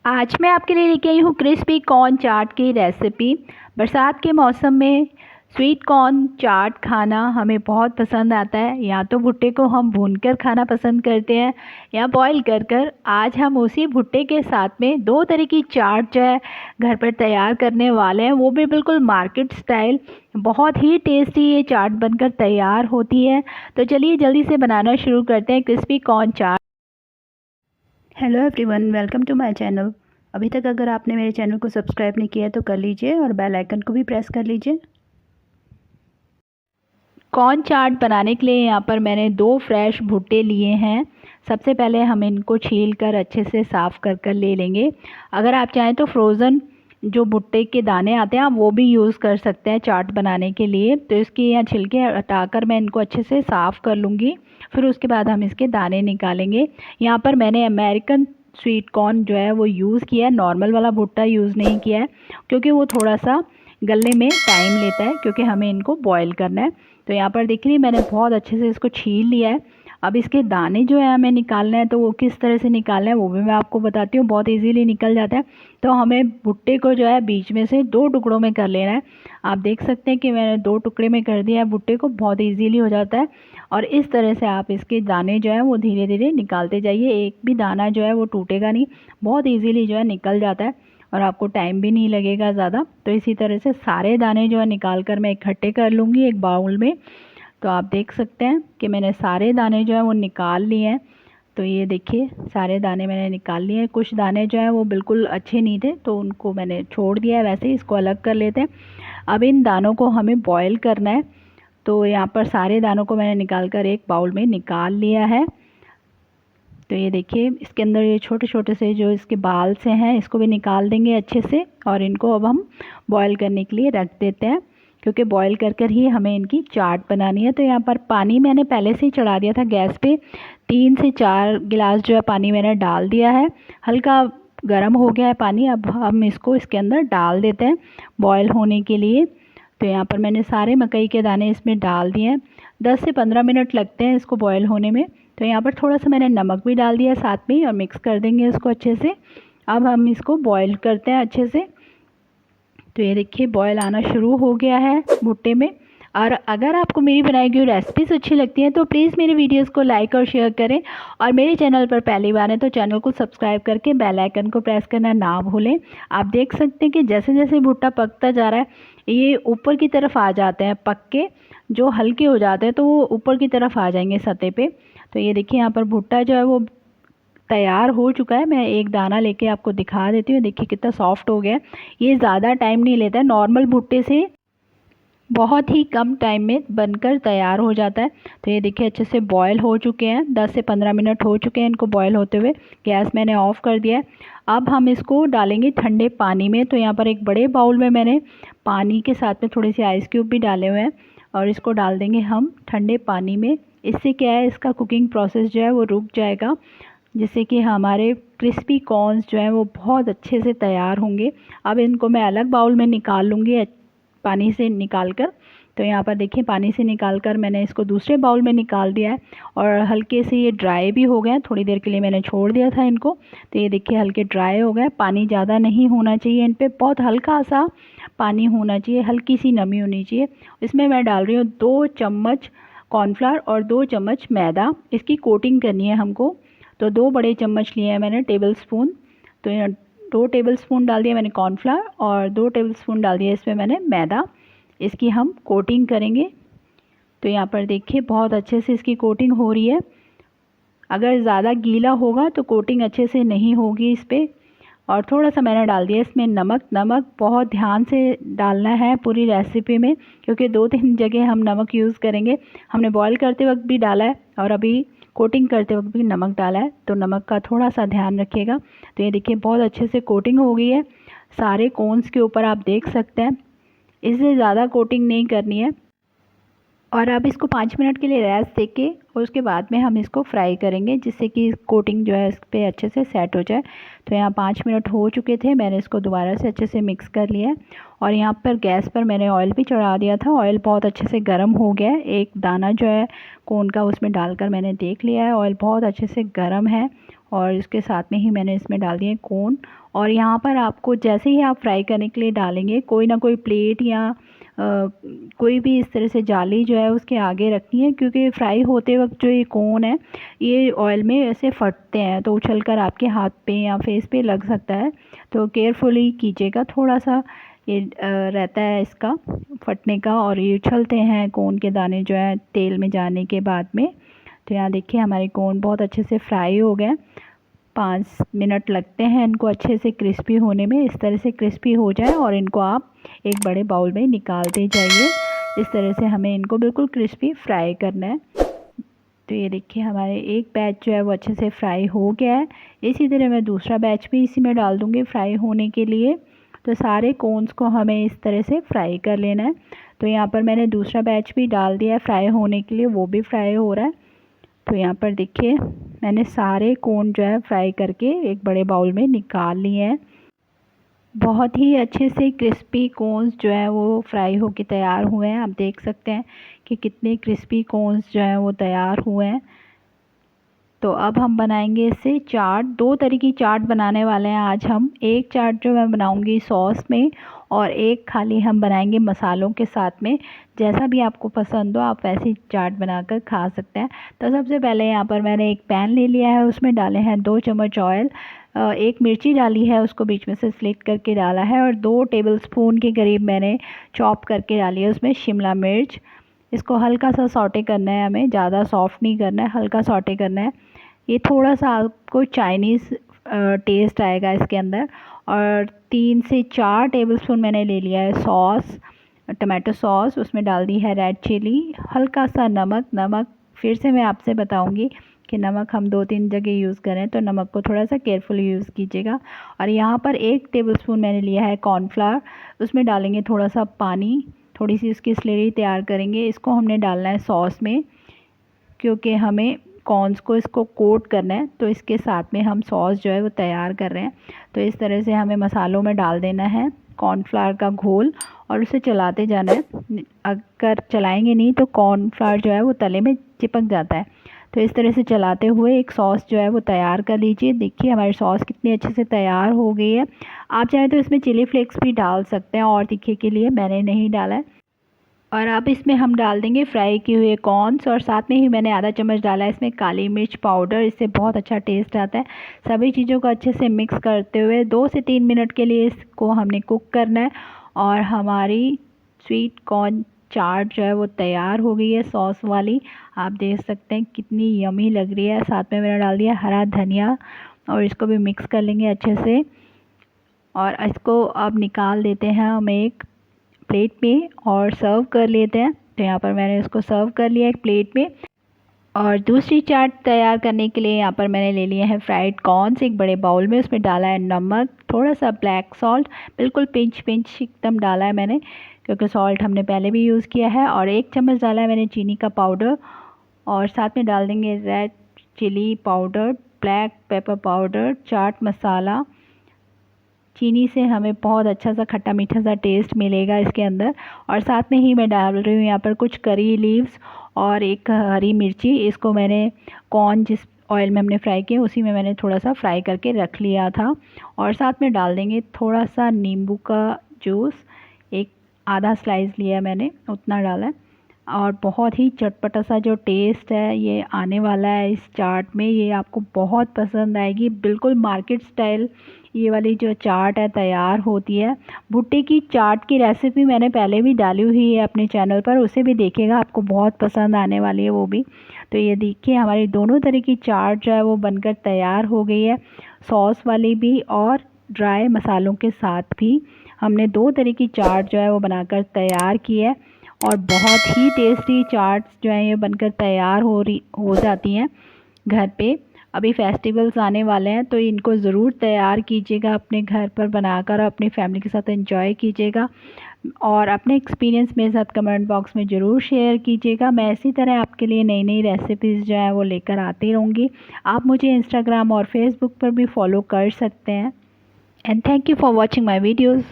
आज मैं आपके लिए लेके आई हूँ क्रिस्पी कॉर्न चाट की रेसिपी। बरसात के मौसम में स्वीट कॉर्न चाट खाना हमें बहुत पसंद आता है। या तो भुट्टे को हम भूनकर खाना पसंद करते हैं या बॉईल कर कर। आज हम उसी भुट्टे के साथ में दो तरह की चाट जो है घर पर तैयार करने वाले हैं, वो भी बिल्कुल मार्केट स्टाइल। बहुत ही टेस्टी ये चाट बनकर तैयार होती है। तो चलिए जल्दी से बनाना शुरू करते हैं crispy corn chaat. Hello everyone, welcome to my channel. अभी तक अगर आपने मेरे चैनल को सब्सक्राइब नहीं किया है तो कर लीजिए और बेल आइकन को भी प्रेस कर लीजिए। कॉर्न चाट बनाने के लिए यहाँ पर मैंने दो फ्रेश भुट्टे लिए हैं। सबसे पहले हम इनको छील कर अच्छे से साफ़ कर ले लेंगे। अगर आप चाहें तो फ्रोज़न जो भुट्टे के दाने आते हैं आप वो भी यूज़ कर सकते हैं चाट बनाने के लिए। तो इसके यहाँ छिलके हटाकर मैं इनको अच्छे से साफ़ कर लूँगी। फिर उसके बाद हम इसके दाने निकालेंगे। यहाँ पर मैंने अमेरिकन स्वीट कॉर्न जो है वो यूज़ किया है, नॉर्मल वाला भुट्टा यूज़ नहीं किया है क्योंकि वो थोड़ा सा गलने में टाइम लेता है, क्योंकि हमें इनको बॉईल करना है। तो यहाँ पर देख रही मैंने बहुत अच्छे से इसको छील लिया है। अब इसके दाने जो है हमें निकालना है, तो वो किस तरह से निकालना है वो भी मैं आपको बताती हूँ। बहुत इजीली निकल जाता है। तो हमें भुट्टे को जो है बीच में से दो टुकड़ों में कर लेना है। आप देख सकते हैं कि मैंने दो टुकड़े में कर दिया है भुट्टे को, बहुत इजीली हो जाता है। और इस तरह से आप इसके दाने जो है वो धीरे धीरे निकालते जाइए, एक भी दाना जो है वो टूटेगा नहीं, बहुत ईजीली जो है निकल जाता है और आपको टाइम भी नहीं लगेगा ज़्यादा। तो इसी तरह से सारे दाने जो है निकाल कर मैं इकट्ठे कर लूँगी एक बाउल में। तो आप देख सकते हैं कि मैंने सारे दाने जो है वो निकाल लिए हैं। तो ये देखिए सारे दाने मैंने निकाल लिए हैं। कुछ दाने जो है वो बिल्कुल अच्छे नहीं थे तो उनको मैंने छोड़ दिया है, वैसे ही इसको अलग कर लेते हैं। अब इन दानों को हमें बॉईल करना है। तो यहाँ पर सारे दानों को मैंने निकाल कर एक बाउल में निकाल लिया है। तो ये देखिए इसके अंदर ये छोटे छोटे से जो इसके बाल से हैं इसको भी निकाल देंगे अच्छे से। और इनको अब हम बॉईल करने के लिए रख देते हैं, क्योंकि बॉईल कर कर ही हमें इनकी चाट बनानी है। तो यहाँ पर पानी मैंने पहले से ही चढ़ा दिया था गैस पे। 3 से 4 गिलास जो है पानी मैंने डाल दिया है। हल्का गर्म हो गया है पानी। अब हम इसको इसके अंदर डाल देते हैं बॉईल होने के लिए। तो यहाँ पर मैंने सारे मकई के दाने इसमें डाल दिए हैं। 10 से 15 मिनट लगते हैं इसको बॉईल होने में। तो यहाँ पर थोड़ा सा मैंने नमक भी डाल दिया साथ में और मिक्स कर देंगे इसको अच्छे से। अब हम इसको बॉईल करते हैं अच्छे से। तो ये देखिए बॉयल आना शुरू हो गया है भुट्टे में। और अगर आपको मेरी बनाई गई रेसिपीज़ अच्छी लगती हैं तो प्लीज़ मेरी वीडियोस को लाइक और शेयर करें। और मेरे चैनल पर पहली बार है तो चैनल को सब्सक्राइब करके बेल आइकन को प्रेस करना ना भूलें। आप देख सकते हैं कि जैसे जैसे भुट्टा पकता जा रहा है ये ऊपर की तरफ आ जाते हैं, पक के जो हल्के हो जाते हैं तो वो ऊपर की तरफ आ जाएंगे सतह पे। तो ये देखिए यहाँ पर भुट्टा जो है वो तैयार हो चुका है। मैं एक दाना लेके आपको दिखा देती हूँ। देखिए कितना सॉफ्ट हो गया है। ये ज़्यादा टाइम नहीं लेता है, नॉर्मल भुट्टे से बहुत ही कम टाइम में बनकर तैयार हो जाता है। तो ये देखिए अच्छे से बॉयल हो चुके हैं, 10 से 15 मिनट हो चुके हैं इनको बॉयल होते हुए। गैस मैंने ऑफ़ कर दिया है। अब हम इसको डालेंगे ठंडे पानी में। तो यहाँ पर एक बड़े बाउल में मैंने पानी के साथ में थोड़ी सी आइस क्यूब भी डाले हुए हैं और इसको डाल देंगे हम ठंडे पानी में। इससे क्या है, इसका कुकिंग प्रोसेस जो है वो रुक जाएगा, जिससे कि हमारे क्रिस्पी कॉर्न्स जो हैं वो बहुत अच्छे से तैयार होंगे। अब इनको मैं अलग बाउल में निकाल लूँगी पानी से निकाल कर। तो यहाँ पर देखिए पानी से निकाल कर मैंने इसको दूसरे बाउल में निकाल दिया है और हल्के से ये ड्राई भी हो गए। थोड़ी देर के लिए मैंने छोड़ दिया था इनको। तो ये देखिए हल्के ड्राई हो गए। पानी ज़्यादा नहीं होना चाहिए इन पर, बहुत हल्का सा पानी होना चाहिए, हल्की सी नमी होनी चाहिए। इसमें मैं डाल रही हूँ 2 चम्मच कॉर्नफ्लावर और 2 चम्मच मैदा। इसकी कोटिंग करनी है हमको। तो 2 बड़े चम्मच लिए हैं मैंने टेबल स्पून। तो 2 टेबल स्पून डाल दिया मैंने कॉर्नफ्लावर और 2 टेबल स्पून डाल दिया इसमें मैंने मैदा। इसकी हम कोटिंग करेंगे। तो यहाँ पर देखिए बहुत अच्छे से इसकी कोटिंग हो रही है। अगर ज़्यादा गीला होगा तो कोटिंग अच्छे से नहीं होगी इस पर। और थोड़ा सा मैंने डाल दिया इसमें नमक। नमक बहुत ध्यान से डालना है पूरी रेसिपी में, क्योंकि 2-3 जगह हम नमक यूज़ करेंगे। हमने बॉईल करते वक्त भी डाला है और अभी कोटिंग करते वक्त भी नमक डाला है, तो नमक का थोड़ा सा ध्यान रखिएगा। तो ये देखिए बहुत अच्छे से कोटिंग हो गई है सारे कोन्स के ऊपर, आप देख सकते हैं। इससे ज़्यादा कोटिंग नहीं करनी है। और अब इसको 5 मिनट के लिए रेस्ट देके और उसके बाद में हम इसको फ्राई करेंगे, जिससे कि कोटिंग जो है इस पर अच्छे से सेट हो जाए। तो यहाँ 5 मिनट हो चुके थे, मैंने इसको दोबारा से अच्छे से मिक्स कर लिया है। और यहाँ पर गैस पर मैंने ऑयल भी चढ़ा दिया था। ऑयल बहुत अच्छे से गर्म हो गया है। एक दाना जो है कोन का उसमें डालकर मैंने देख लिया है, ऑयल बहुत अच्छे से गर्म है। और इसके साथ में ही मैंने इसमें डाल दिए कोन। और यहाँ पर आपको जैसे ही आप फ्राई करने के लिए डालेंगे, कोई ना कोई प्लेट या कोई भी इस तरह से जाली जो है उसके आगे रखनी है, क्योंकि फ्राई होते वक्त जो ये कोन है ये ऑयल में ऐसे फटते हैं, तो उछलकर आपके हाथ पे या फेस पे लग सकता है। तो केयरफुली कीजिएगा, थोड़ा सा ये रहता है इसका फटने का, और ये उछलते हैं कोन के दाने जो है तेल में जाने के बाद में। तो यहाँ देखिए हमारे कोन बहुत अच्छे से फ्राई हो गए। 5 मिनट लगते हैं इनको अच्छे से क्रिस्पी होने में। इस तरह से क्रिस्पी हो जाए और इनको आप एक बड़े बाउल में निकालते जाइए। इस तरह से हमें इनको बिल्कुल क्रिस्पी फ्राई करना है। तो ये देखिए हमारे एक बैच जो है वो अच्छे से फ्राई हो गया है। इसी तरह मैं दूसरा बैच भी इसी में डाल दूँगी फ्राई होने के लिए। तो सारे कोन्स को हमें इस तरह से फ्राई कर लेना है। तो यहाँ पर मैंने दूसरा बैच भी डाल दिया है फ्राई होने के लिए, वो भी फ्राई हो रहा है। तो यहाँ पर देखिए मैंने सारे कोन जो है फ्राई करके एक बड़े बाउल में निकाल लिए हैं। बहुत ही अच्छे से क्रिस्पी कोन्स जो है वो फ्राई होके तैयार हुए हैं। आप देख सकते हैं कि कितने क्रिस्पी कोन्स जो हैं वो तैयार हुए हैं। तो अब हम बनाएंगे इससे चाट। 2 तरह की चाट बनाने वाले हैं आज हम। एक चाट जो मैं बनाऊंगी सॉस में, और एक खाली हम बनाएंगे मसालों के साथ में। जैसा भी आपको पसंद हो आप वैसी चाट बनाकर खा सकते हैं। तो सबसे पहले यहाँ पर मैंने एक पैन ले लिया है, उसमें डाले हैं 2 चम्मच ऑयल। एक मिर्ची डाली है, उसको बीच में से स्लिट करके डाला है। और 2 टेबलस्पून के करीब मैंने चॉप करके डाली है उसमें शिमला मिर्च। इसको हल्का सा सॉटे करना है हमें, ज़्यादा सॉफ्ट नहीं करना है, हल्का सॉटे करना है। ये थोड़ा सा आपको चाइनीज़ टेस्ट आएगा इसके अंदर। और 3 से 4 टेबलस्पून मैंने ले लिया है सॉस, टमाटो सॉस। उसमें डाल दी है रेड चिली, हल्का सा नमक फिर से मैं आपसे बताऊंगी कि नमक हम 2-3 जगह यूज़ करें, तो नमक को थोड़ा सा केयरफुली यूज़ कीजिएगा। और यहाँ पर 1 टेबलस्पून मैंने लिया है कॉर्नफ्लावर। उसमें डालेंगे थोड़ा सा पानी, थोड़ी सी उसकी स्लरी तैयार करेंगे। इसको हमने डालना है सॉस में, क्योंकि हमें कॉर्न्स को इसको कोट करना है, तो इसके साथ में हम सॉस जो है वो तैयार कर रहे हैं। तो इस तरह से हमें मसालों में डाल देना है कॉर्नफ्लावर का घोल, और उसे चलाते जाना है। अगर चलाएंगे नहीं तो कॉर्नफ्लावर जो है वो तले में चिपक जाता है। तो इस तरह से चलाते हुए एक सॉस जो है वो तैयार कर लीजिए। देखिए हमारी सॉस कितनी अच्छे से तैयार हो गई है। आप चाहें तो इसमें चिली फ्लेक्स भी डाल सकते हैं और तीखे के लिए, मैंने नहीं डाला है। और अब इसमें हम डाल देंगे फ्राई किए हुए कॉर्न्स, और साथ में ही मैंने आधा चम्मच डाला है इसमें काली मिर्च पाउडर। इससे बहुत अच्छा टेस्ट आता है। सभी चीज़ों को अच्छे से मिक्स करते हुए 2 से 3 मिनट के लिए इसको हमने कुक करना है। और हमारी स्वीट कॉर्न चाट जो है वो तैयार हो गई है सॉस वाली। आप देख सकते हैं कितनी यमी लग रही है। साथ में मैंने डाल दिया हरा धनिया, और इसको भी मिक्स कर लेंगे अच्छे से। और इसको अब निकाल देते हैं हम एक प्लेट में और सर्व कर लेते हैं। तो यहाँ पर मैंने इसको सर्व कर लिया एक प्लेट में। और दूसरी चाट तैयार करने के लिए यहाँ पर मैंने ले लिए हैं फ्राइड कॉर्न्स एक बड़े बाउल में। उसमें डाला है नमक, थोड़ा सा ब्लैक सॉल्ट, बिल्कुल पिंच एकदम डाला है मैंने, क्योंकि सॉल्ट हमने पहले भी यूज़ किया है। और 1 चम्मच डाला है मैंने चीनी का पाउडर, और साथ में डाल देंगे red chilli powder, black pepper powder, chaat masala. चीनी से हमें बहुत अच्छा सा खट्टा मीठा सा टेस्ट मिलेगा इसके अंदर। और साथ में ही मैं डाल रही हूँ यहाँ पर कुछ करी लीव्स और एक हरी मिर्ची। इसको मैंने कॉर्न जिस ऑयल में हमने फ्राई किया उसी में मैंने थोड़ा सा फ्राई करके रख लिया था। और साथ में डाल देंगे थोड़ा सा नींबू का जूस, एक आधा स्लाइस लिया मैंने, उतना डाला है। और बहुत ही चटपटा सा जो टेस्ट है ये आने वाला है इस चाट में, ये आपको बहुत पसंद आएगी। बिल्कुल मार्केट स्टाइल ये वाली जो चाट है तैयार होती है। भुट्टे की चाट की रेसिपी मैंने पहले भी डाली हुई है अपने चैनल पर, उसे भी देखिएगा, आपको बहुत पसंद आने वाली है वो भी। तो ये देखिए हमारी दोनों तरह की चाट जो है वो बनकर तैयार हो गई है, सॉस वाली भी और ड्राई मसालों के साथ भी। हमने 2 तरह की चाट जो है वो बनाकर तैयार की है, और बहुत ही टेस्टी चाट्स जो हैं ये बनकर तैयार हो जाती हैं घर पे। अभी फेस्टिवल्स आने वाले हैं तो इनको ज़रूर तैयार कीजिएगा अपने घर पर बनाकर, और अपनी फैमिली के साथ एंजॉय कीजिएगा। और अपने एक्सपीरियंस मेरे साथ कमेंट बॉक्स में ज़रूर शेयर कीजिएगा। मैं इसी तरह आपके लिए नई नई रेसिपीज़ जो है वो लेकर आती रहूँगी। आप मुझे इंस्टाग्राम और फेसबुक पर भी फॉलो कर सकते हैं। And thank you for watching my videos.